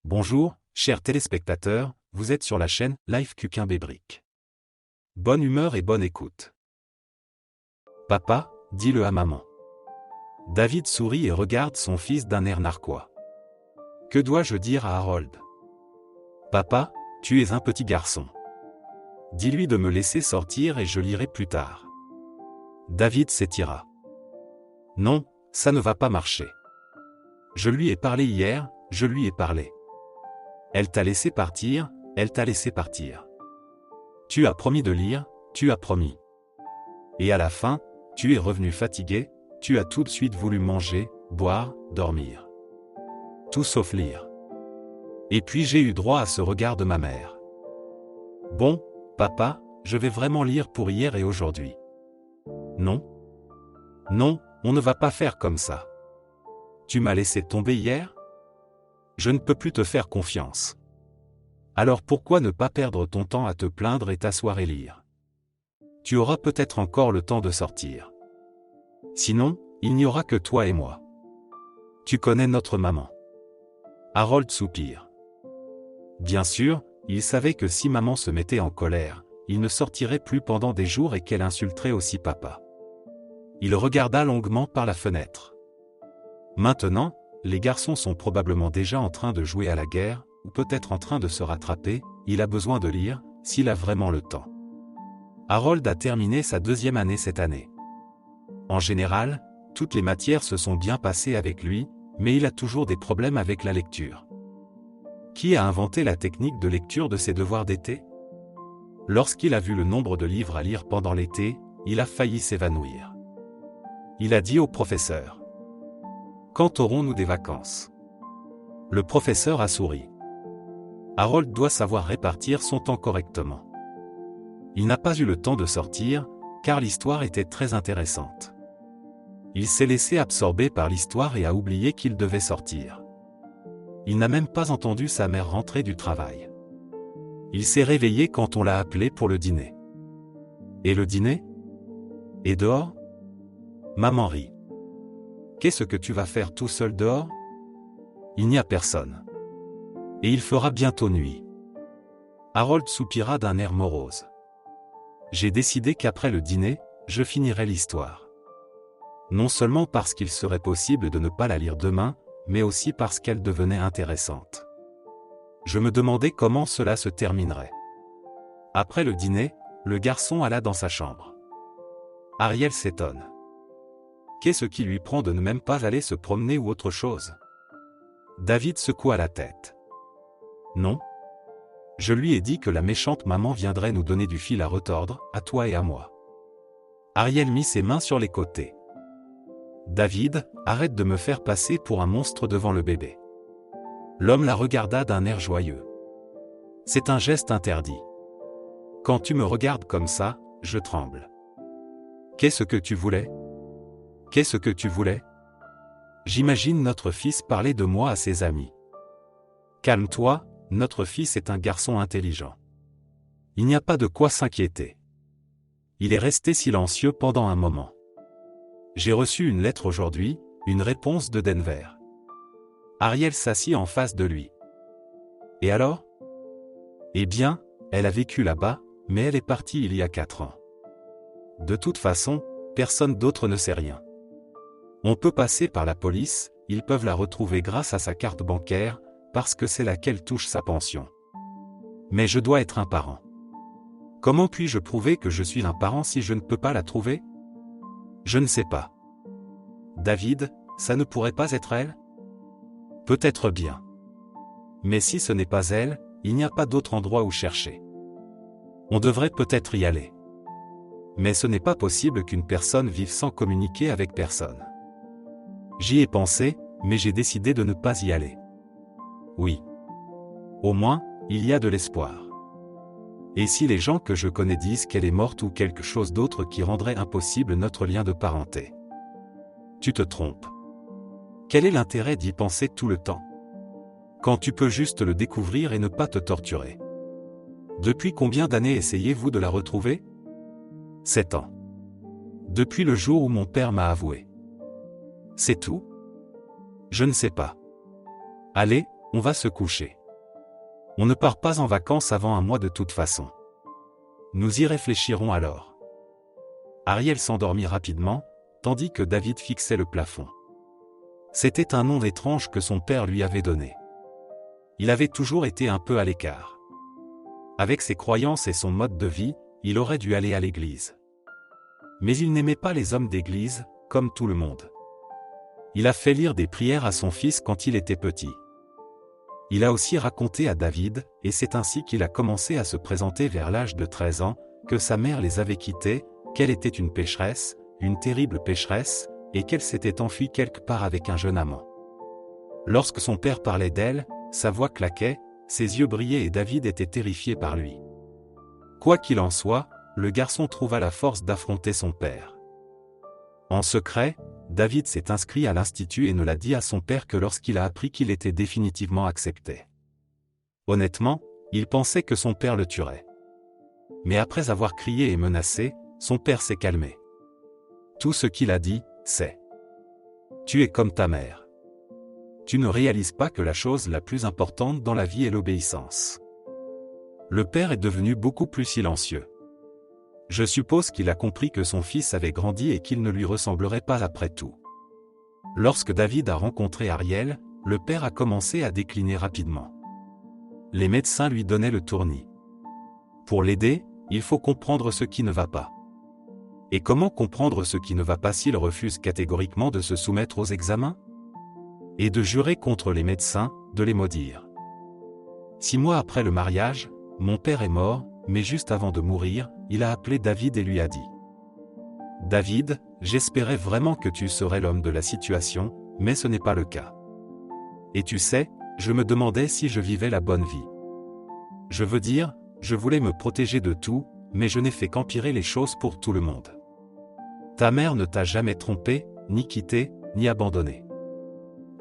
Bonjour, chers téléspectateurs, vous êtes sur la chaîne Live Cuquin-Bébric. Bonne humeur et bonne écoute. Papa, dis-le à maman. David sourit et regarde son fils d'un air narquois. Que dois-je dire à Harold? Papa, tu es un petit garçon. Dis-lui de me laisser sortir et je lirai plus tard. David s'étira. Non, ça ne va pas marcher. Je lui ai parlé hier, je lui ai parlé. Elle t'a laissé partir, elle t'a laissé partir. Tu as promis de lire, tu as promis. Et à la fin, tu es revenu fatigué, tu as tout de suite voulu manger, boire, dormir. Tout sauf lire. Et puis j'ai eu droit à ce regard de ma mère. Bon, papa, je vais vraiment lire pour hier et aujourd'hui. Non. Non, on ne va pas faire comme ça. Tu m'as laissé tomber hier? Je ne peux plus te faire confiance. Alors pourquoi ne pas perdre ton temps à te plaindre et t'asseoir et lire? Tu auras peut-être encore le temps de sortir. Sinon, il n'y aura que toi et moi. Tu connais notre maman. Harold soupire. Bien sûr, il savait que si maman se mettait en colère, il ne sortirait plus pendant des jours et qu'elle insulterait aussi papa. Il regarda longuement par la fenêtre. Maintenant, les garçons sont probablement déjà en train de jouer à la guerre, ou peut-être en train de se rattraper, il a besoin de lire, s'il a vraiment le temps. Harold a terminé sa 2e année cette année. En général, toutes les matières se sont bien passées avec lui, mais il a toujours des problèmes avec la lecture. Qui a inventé la technique de lecture de ses devoirs d'été? Lorsqu'il a vu le nombre de livres à lire pendant l'été, il a failli s'évanouir. Il a dit au professeur: quand aurons-nous des vacances? Le professeur a souri. Harold doit savoir répartir son temps correctement. Il n'a pas eu le temps de sortir, car l'histoire était très intéressante. Il s'est laissé absorber par l'histoire et a oublié qu'il devait sortir. Il n'a même pas entendu sa mère rentrer du travail. Il s'est réveillé quand on l'a appelé pour le dîner. Et le dîner? Et dehors? Maman rit. Qu'est-ce que tu vas faire tout seul dehors? Il n'y a personne. Et il fera bientôt nuit. Harold soupira d'un air morose. J'ai décidé qu'après le dîner, je finirai l'histoire. Non seulement parce qu'il serait possible de ne pas la lire demain, mais aussi parce qu'elle devenait intéressante. Je me demandais comment cela se terminerait. Après le dîner, le garçon alla dans sa chambre. Ariel s'étonne. Qu'est-ce qui lui prend de ne même pas aller se promener ou autre chose? David secoua la tête. Non. Je lui ai dit que la méchante maman viendrait nous donner du fil à retordre, à toi et à moi. Ariel mit ses mains sur les côtés. David, arrête de me faire passer pour un monstre devant le bébé. L'homme la regarda d'un air joyeux. C'est un geste interdit. Quand tu me regardes comme ça, je tremble. Qu'est-ce que tu voulais? Qu'est-ce que tu voulais? J'imagine notre fils parler de moi à ses amis. Calme-toi, notre fils est un garçon intelligent. Il n'y a pas de quoi s'inquiéter. Il est resté silencieux pendant un moment. J'ai reçu une lettre aujourd'hui, une réponse de Denver. Ariel s'assit en face de lui. Et alors? Eh bien, elle a vécu là-bas, mais elle est partie il y a 4 ans. De toute façon, personne d'autre ne sait rien. On peut passer par la police, ils peuvent la retrouver grâce à sa carte bancaire, parce que c'est là qu'elle touche sa pension. Mais je dois être un parent. Comment puis-je prouver que je suis un parent si je ne peux pas la trouver? Je ne sais pas. David, ça ne pourrait pas être elle? Peut-être bien. Mais si ce n'est pas elle, il n'y a pas d'autre endroit où chercher. On devrait peut-être y aller. Mais ce n'est pas possible qu'une personne vive sans communiquer avec personne. J'y ai pensé, mais j'ai décidé de ne pas y aller. Oui. Au moins, il y a de l'espoir. Et si les gens que je connais disent qu'elle est morte ou quelque chose d'autre qui rendrait impossible notre lien de parenté? Tu te trompes. Quel est l'intérêt d'y penser tout le temps? Quand tu peux juste le découvrir et ne pas te torturer. Depuis combien d'années essayez-vous de la retrouver? 7 ans. Depuis le jour où mon père m'a avoué. C'est tout? Je ne sais pas. Allez, On va se coucher. On ne part pas en vacances avant un mois de toute façon. Nous y réfléchirons alors. Ariel s'endormit rapidement, tandis que David fixait le plafond. C'était un nom étrange que son père lui avait donné. Il avait toujours été un peu à l'écart. Avec ses croyances et son mode de vie, il aurait dû aller à l'église. Mais il n'aimait pas les hommes d'église, comme tout le monde. Il a fait lire des prières à son fils quand il était petit. Il a aussi raconté à David, et c'est ainsi qu'il a commencé à se présenter vers l'âge de 13 ans, que sa mère les avait quittés, qu'elle était une pécheresse, une terrible pécheresse, et qu'elle s'était enfuie quelque part avec un jeune amant. Lorsque son père parlait d'elle, sa voix claquait, ses yeux brillaient et David était terrifié par lui. Quoi qu'il en soit, le garçon trouva la force d'affronter son père. En secret, David s'est inscrit à l'institut et ne l'a dit à son père que lorsqu'il a appris qu'il était définitivement accepté. Honnêtement, il pensait que son père le tuerait. Mais après avoir crié et menacé, son père s'est calmé. Tout ce qu'il a dit, c'est « Tu es comme ta mère. Tu ne réalises pas que la chose la plus importante dans la vie est l'obéissance. » Le père est devenu beaucoup plus silencieux. Je suppose qu'il a compris que son fils avait grandi et qu'il ne lui ressemblerait pas après tout. Lorsque David a rencontré Ariel, le père a commencé à décliner rapidement. Les médecins lui donnaient le tournis. Pour l'aider, il faut comprendre ce qui ne va pas. Et comment comprendre ce qui ne va pas s'il refuse catégoriquement de se soumettre aux examens? Et de jurer contre les médecins, de les maudire. 6 mois après le mariage, mon père est mort, mais juste avant de mourir, il a appelé David et lui a dit « David, j'espérais vraiment que tu serais l'homme de la situation, mais ce n'est pas le cas. Et tu sais, je me demandais si je vivais la bonne vie. Je veux dire, je voulais me protéger de tout, mais je n'ai fait qu'empirer les choses pour tout le monde. Ta mère ne t'a jamais trompé, ni quitté, ni abandonné.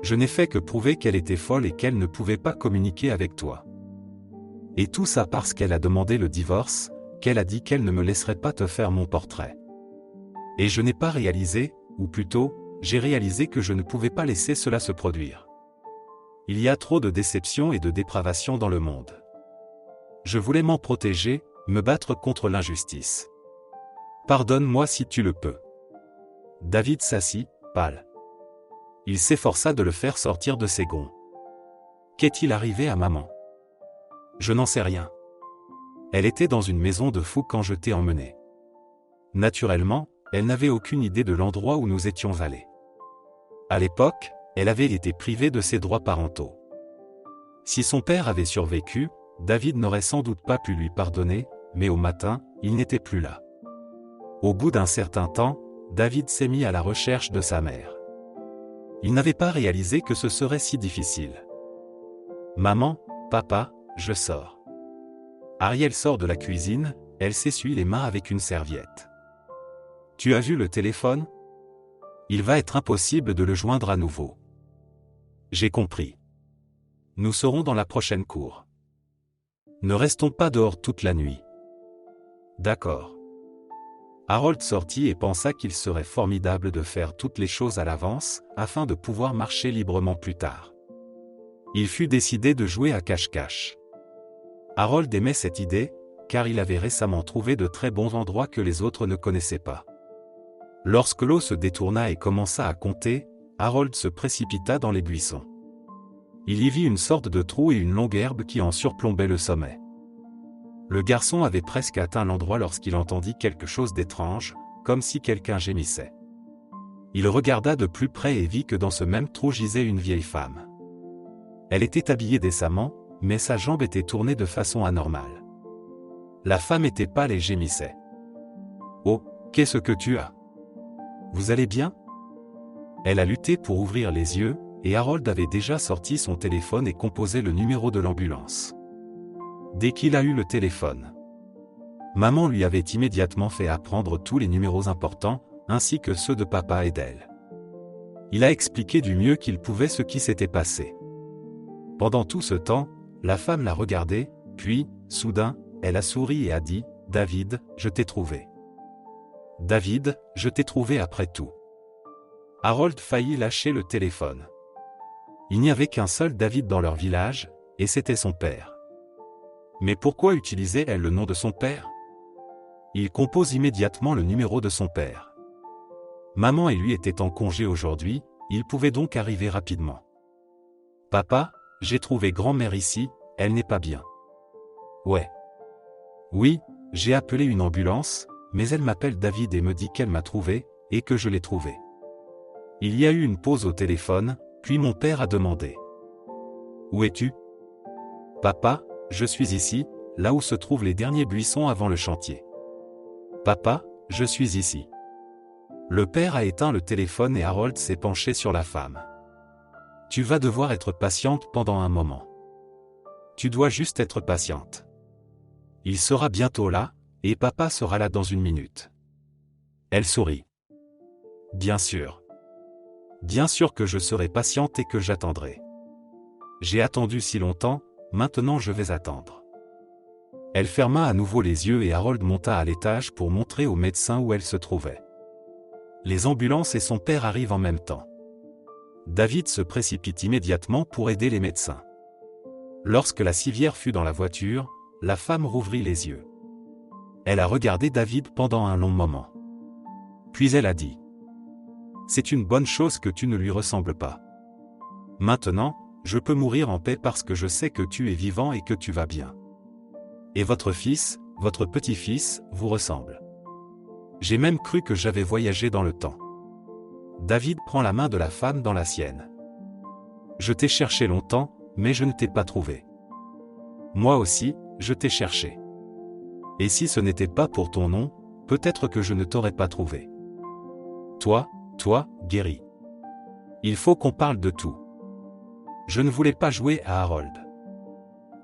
Je n'ai fait que prouver qu'elle était folle et qu'elle ne pouvait pas communiquer avec toi. Et tout ça parce qu'elle a demandé le divorce, qu'elle a dit qu'elle ne me laisserait pas te faire mon portrait. Et je n'ai pas réalisé, ou plutôt, j'ai réalisé que je ne pouvais pas laisser cela se produire. Il y a trop de déception et de dépravation dans le monde. Je voulais m'en protéger, me battre contre l'injustice. Pardonne-moi si tu le peux. » David s'assit, pâle. Il s'efforça de le faire sortir de ses gonds. « Qu'est-il arrivé à maman ? » « Je n'en sais rien. Elle était dans une maison de fous quand je t'ai emmené. Naturellement, elle n'avait aucune idée de l'endroit où nous étions allés. À l'époque, elle avait été privée de ses droits parentaux. Si son père avait survécu, David n'aurait sans doute pas pu lui pardonner, mais au matin, il n'était plus là. Au bout d'un certain temps, David s'est mis à la recherche de sa mère. Il n'avait pas réalisé que ce serait si difficile. « Maman, papa, je sors. » Ariel sort de la cuisine, elle s'essuie les mains avec une serviette. « Tu as vu le téléphone ? Il va être impossible de le joindre à nouveau. » J'ai compris. Nous serons dans la prochaine cour. Ne restons pas dehors toute la nuit. D'accord. Harold sortit et pensa qu'il serait formidable de faire toutes les choses à l'avance, afin de pouvoir marcher librement plus tard. Il fut décidé de jouer à cache-cache. Harold aimait cette idée, car il avait récemment trouvé de très bons endroits que les autres ne connaissaient pas. Lorsque l'eau se détourna et commença à compter, Harold se précipita dans les buissons. Il y vit une sorte de trou et une longue herbe qui en surplombait le sommet. Le garçon avait presque atteint l'endroit lorsqu'il entendit quelque chose d'étrange, comme si quelqu'un gémissait. Il regarda de plus près et vit que dans ce même trou gisait une vieille femme. Elle était habillée décemment, mais sa jambe était tournée de façon anormale. La femme était pâle et gémissait. « Oh, qu'est-ce que tu as ? Vous allez bien ?» Elle a lutté pour ouvrir les yeux, et Harold avait déjà sorti son téléphone et composé le numéro de l'ambulance. Dès qu'il a eu le téléphone, maman lui avait immédiatement fait apprendre tous les numéros importants, ainsi que ceux de papa et d'elle. Il a expliqué du mieux qu'il pouvait ce qui s'était passé. Pendant tout ce temps, la femme l'a regardé, puis, soudain, elle a souri et a dit « David, je t'ai trouvé. David, je t'ai trouvé après tout. » Harold faillit lâcher le téléphone. Il n'y avait qu'un seul David dans leur village, et c'était son père. Mais pourquoi utilisait-elle le nom de son père? Il compose immédiatement le numéro de son père. Maman et lui étaient en congé aujourd'hui, il pouvait donc arriver rapidement. Papa, j'ai trouvé grand-mère ici, elle n'est pas bien. Ouais. Oui, j'ai appelé une ambulance, mais elle m'appelle David et me dit qu'elle m'a trouvé, et que je l'ai trouvé. Il y a eu une pause au téléphone, puis mon père a demandé. Où es-tu? Papa, je suis ici, là où se trouvent les derniers buissons avant le chantier. Papa, je suis ici. Le père a éteint le téléphone et Harold s'est penché sur la femme. Tu vas devoir être patiente pendant un moment. Tu dois juste être patiente. Il sera bientôt là, et papa sera là dans une minute. Elle sourit. Bien sûr. Bien sûr que je serai patiente et que j'attendrai. J'ai attendu si longtemps, maintenant je vais attendre. Elle ferma à nouveau les yeux et Harold monta à l'étage pour montrer au médecin où elle se trouvait. Les ambulances et son père arrivent en même temps. David se précipite immédiatement pour aider les médecins. Lorsque la civière fut dans la voiture, la femme rouvrit les yeux. Elle a regardé David pendant un long moment. Puis elle a dit. C'est une bonne chose que tu ne lui ressembles pas. Maintenant, je peux mourir en paix parce que je sais que tu es vivant et que tu vas bien. Et votre fils, votre petit-fils, vous ressemble. J'ai même cru que j'avais voyagé dans le temps. David prend la main de la femme dans la sienne. Je t'ai cherché longtemps, mais je ne t'ai pas trouvé. Moi aussi, je t'ai cherché. Et si ce n'était pas pour ton nom, peut-être que je ne t'aurais pas trouvé. Toi, Gary. Il faut qu'on parle de tout. Je ne voulais pas jouer à Harold.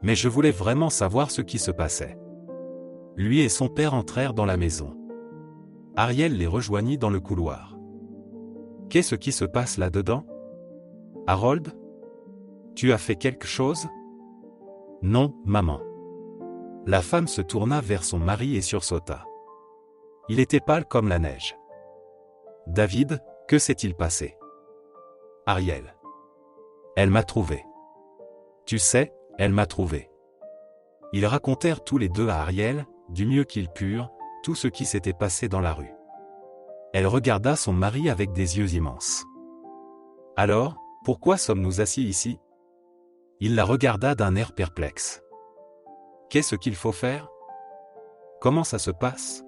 Mais je voulais vraiment savoir ce qui se passait. Lui et son père entrèrent dans la maison. Ariel les rejoignit dans le couloir. Qu'est-ce qui se passe là-dedans? Harold? Tu as fait quelque chose? Non, maman. La femme se tourna vers son mari et sursauta. Il était pâle comme la neige. David, que s'est-il passé? Ariel. Elle m'a trouvé. Tu sais, elle m'a trouvé. Ils racontèrent tous les deux à Ariel, du mieux qu'ils purent, tout ce qui s'était passé dans la rue. Elle regarda son mari avec des yeux immenses. Alors, pourquoi sommes-nous assis ici? Il la regarda d'un air perplexe. Qu'est-ce qu'il faut faire? Comment ça se passe?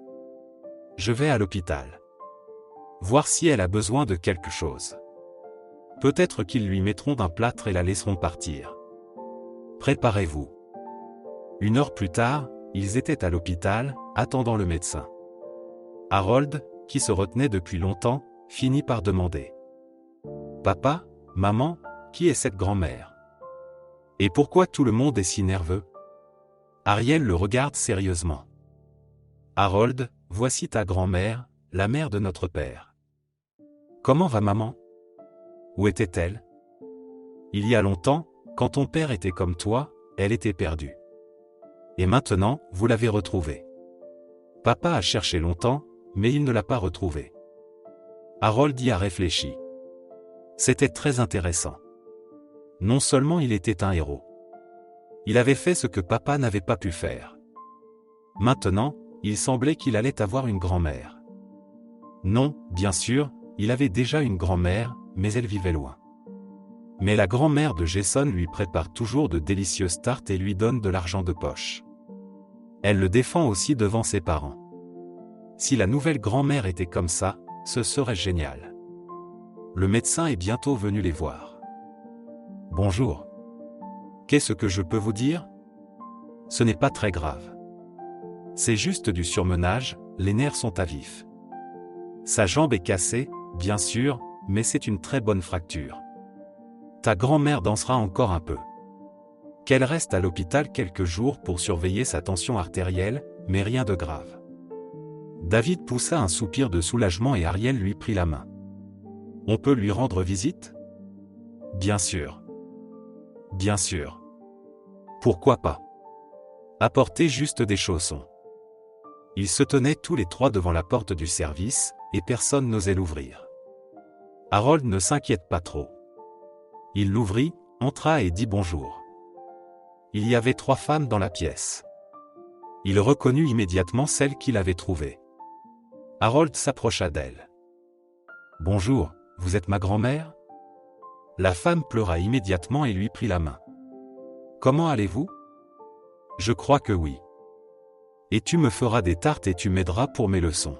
Je vais à l'hôpital. Voir si elle a besoin de quelque chose. Peut-être qu'ils lui mettront d'un plâtre et la laisseront partir. Préparez-vous. 1 heure plus tard, ils étaient à l'hôpital, attendant le médecin. Harold, qui se retenait depuis longtemps, finit par demander. Papa, maman, qui est cette grand-mère? Et pourquoi tout le monde est si nerveux? Ariel le regarde sérieusement. Harold, voici ta grand-mère, la mère de notre père. Comment va maman? Où était-elle? Il y a longtemps, quand ton père était comme toi, elle était perdue. Et maintenant, vous l'avez retrouvée. Papa a cherché longtemps, mais il ne l'a pas retrouvée. Harold y a réfléchi. C'était très intéressant. Non seulement il était un héros. Il avait fait ce que papa n'avait pas pu faire. Maintenant, il semblait qu'il allait avoir une grand-mère. Non, bien sûr, il avait déjà une grand-mère, mais elle vivait loin. Mais la grand-mère de Jason lui prépare toujours de délicieuses tartes et lui donne de l'argent de poche. Elle le défend aussi devant ses parents. Si la nouvelle grand-mère était comme ça, ce serait génial. Le médecin est bientôt venu les voir. Bonjour. Qu'est-ce que je peux vous dire? Ce n'est pas très grave. C'est juste du surmenage, les nerfs sont à vif. Sa jambe est cassée, bien sûr, mais c'est une très bonne fracture. Ta grand-mère dansera encore un peu. Qu'elle reste à l'hôpital quelques jours pour surveiller sa tension artérielle, mais rien de grave. David poussa un soupir de soulagement et Ariel lui prit la main. On peut lui rendre visite? Bien sûr. Bien sûr. Pourquoi pas? Apportez juste des chaussons. Ils se tenaient tous les trois devant la porte du service, et personne n'osait l'ouvrir. Harold ne s'inquiète pas trop. Il l'ouvrit, entra et dit bonjour. Il y avait 3 femmes dans la pièce. Il reconnut immédiatement celle qu'il avait trouvée. Harold s'approcha d'elle. « Bonjour, vous êtes ma grand-mère » La femme pleura immédiatement et lui prit la main. « Comment allez-vous »« Je crois que oui. Et tu me feras des tartes et tu m'aideras pour mes leçons. »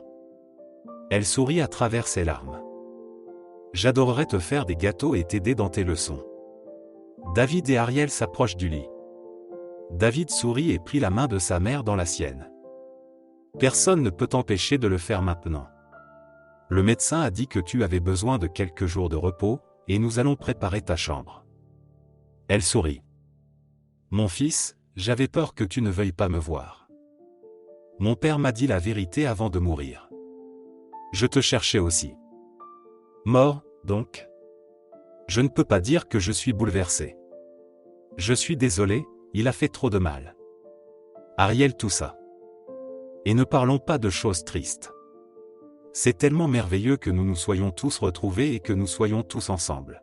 Elle sourit à travers ses larmes. « J'adorerais te faire des gâteaux et t'aider dans tes leçons. » David et Ariel s'approchent du lit. David sourit et prit la main de sa mère dans la sienne. Personne ne peut t'empêcher de le faire maintenant. Le médecin a dit que tu avais besoin de quelques jours de repos, et nous allons préparer ta chambre. Elle sourit. Mon fils, j'avais peur que tu ne veuilles pas me voir. Mon père m'a dit la vérité avant de mourir. Je te cherchais aussi. Mort, donc? Je ne peux pas dire que je suis bouleversé. Je suis désolé, il a fait trop de mal. Ariel toussa. Et ne parlons pas de choses tristes. C'est tellement merveilleux que nous nous soyons tous retrouvés et que nous soyons tous ensemble.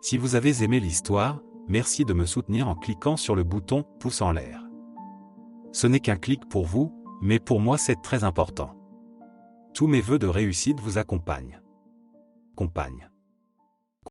Si vous avez aimé l'histoire, merci de me soutenir en cliquant sur le bouton « pouce en l'air ». Ce n'est qu'un clic pour vous, mais pour moi c'est très important. Tous mes vœux de réussite vous accompagnent.